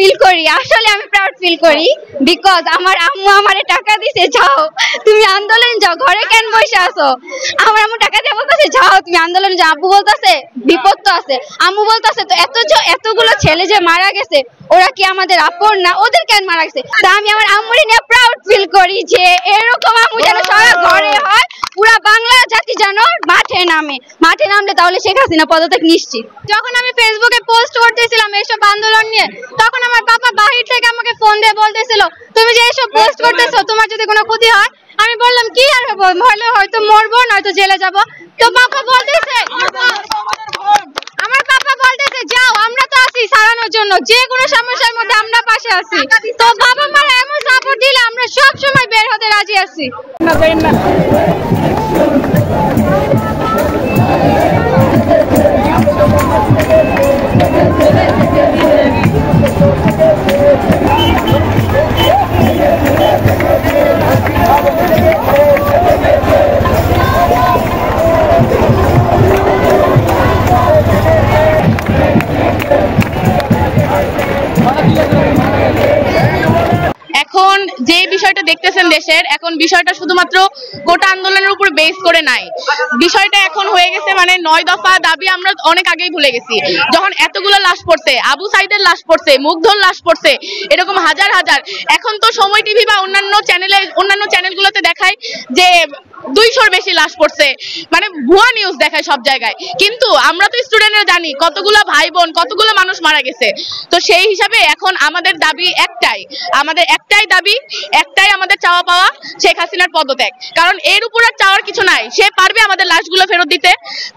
Feel করি, আসলে আমি প্রাউড ফিল করি, বিকজ আমার আম্মু আমারে টাকা দিছে, যাও তুমি আন্দোলন যাও, ঘরে কেন বসে আছো। আমার আম্মু টাকা দিয়ে বলতেছে যাও তুমি আন্দোলন যাও। আব্বু বলতেছে বিপদ তো আছে, আম্মু বলতেছে তো এতগুলো ছেলে যে মারা গেছে ওরা কি আমাদের আপন না, ওদের কেন মারা গেছে। তা আমি আমার আম্মুরে নিয়ে প্রাউড ফিল করি যে এরকম আম্মু যেন সারা ঘরে হয়, পুরা বাংলা জাতি যেন মাঠে নামলে তাহলে শেখ হাসিনা পদত্যাগ নিশ্চিত। যখন আমি ফেসবুকে পোস্ট করতেছিলাম এসব আন্দোলন নিয়ে, তখন আমার পাপা বাহির থেকে আমাকে ফোন দিয়ে বলতেছিল তুমি যে এসব পোস্ট করতেছো তোমার যদি কোনো ক্ষতি হয়। আমি বললাম কি আর হবে, হলে হয়তো মরবো নয়তো জেলে যাব। তো পাপা বলতেছে যাও আমরা তো আছি সারানোর জন্য, যে কোনো সমস্যার মধ্যে আমরা পাশে আছি। তো বাবা মা এমন সাপোর্ট দিলে আমরা সব সময় বের হতে রাজি আছি। এখন যে বিষয়টা দেখতেছেন দেশের, এখন বিষয়টা শুধুমাত্র কোটা আন্দোলনের উপর বেস করে নাই, বিষয়টা এখন হয়ে গেছে মানে 9 দফা দাবি আমরা অনেক আগেই ভুলে গেছি। যখন এতগুলো লাশ পড়ছে, আবু সাইদের লাশ পড়ছে, মুগ্ধর লাশ পড়ছে, এরকম হাজার হাজার, এখন তো সময় টিভি বা অন্যান্য চ্যানেলগুলোতে দেখায় যে 200-র বেশি লাশ পড়ছে, মানে ভুয়া নিউজ দেখায় সব জায়গায়। কিন্তু আমরা তো স্টুডেন্টরা জানি কতগুলো ভাই বোন কতগুলো মানুষ মারা গেছে। তো সেই হিসাবে এখন আমাদের দাবি একটাই, আমাদের চাওয়া পাওয়া শেখ হাসিনার পদত্যাগ। কারণ এর উপর আর চাওয়ার কিছু নাই, সে পারবে আমাদের লাশগুলো ফেরত দিতে।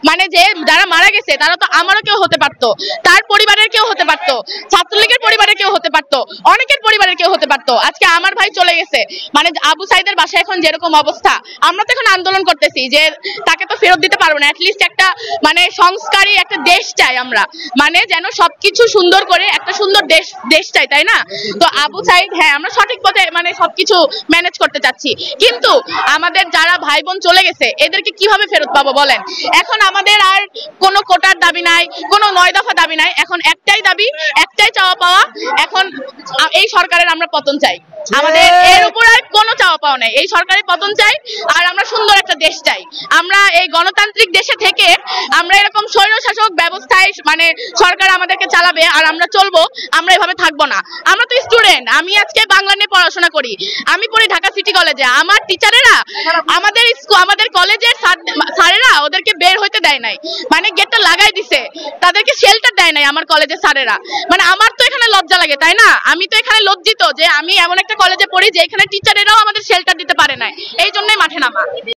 মানে যে যারা মারা গেছে তারা তো আমারও কেউ হতে পারতো, তার পরিবারের কেউ হতে পারতো, ছাত্রলীগের পরিবারের কেউ হতে পারতো, অনেকের পরিবারের কেউ হতে পারতো। আজকে আমার ভাই চলে গেছে, মানে আবু সাইদের বাসায় এখন যেরকম অবস্থা, আমরা তো এখন আন্দোলন করতেছি যে তাকে তো ফেরত দিতে পারবো না, অ্যাটলিস্ট একটা মানে সংস্কারী একটা দেশ চাই আমরা, মানে যেন সবকিছু সুন্দর করে একটা সুন্দর দেশ চাই, তাই না? তো আবু সাইদ, হ্যাঁ আমরা সঠিক পথে মানে সবকিছু ম্যানেজ করতে চাচ্ছি, কিন্তু আমাদের যারা ভাই বোন চলে গেছে এদেরকে কিভাবে ফেরত পাবো বলেন? এখন আমাদের আর কোনো কোটার দাবি নাই, কোনো 9 দফা দাবি নাই, এখন একটাই দাবি, একটাই চাওয়া পাওয়া, এখন এই সরকারের আমরা পতন চাই। আমাদের এর উপর আর কোনো চাওয়া পাওয়া নাই, এই সরকারের পতন চাই। আর আমরা সুন্দর একটা দেশ চাই, আমরা এই গণতান্ত্রিক দেশে থেকে আমরা এরকম স্বৈরশাসক ব্যবস্থায় মানে সরকার আমাদেরকে চালাবে আর আমরা চলবো, আমরা এভাবে থাকবো না। আমরা তো স্টুডেন্ট, আমি আজকে বাংলা নিয়ে পড়াশোনা করি, আমি পড়ি ঢাকা সিটি কলেজে। আমার টিচারেরা আমাদের কলেজের স্যারেরা ওদেরকে বের হইতে দেয় নাই, মানে গেটটা লাগাই দিছে, তাদেরকে শেল্টার দেয় নাই আমার কলেজের স্যারেরা। মানে আমার তো এখানে লজ্জা লাগে, তাই না? আমি তো এখানে লজ্জিত যে আমি এমন একটা কলেজে পড়ি যে এখানে টিচারেরাও আমাদের শেল্টার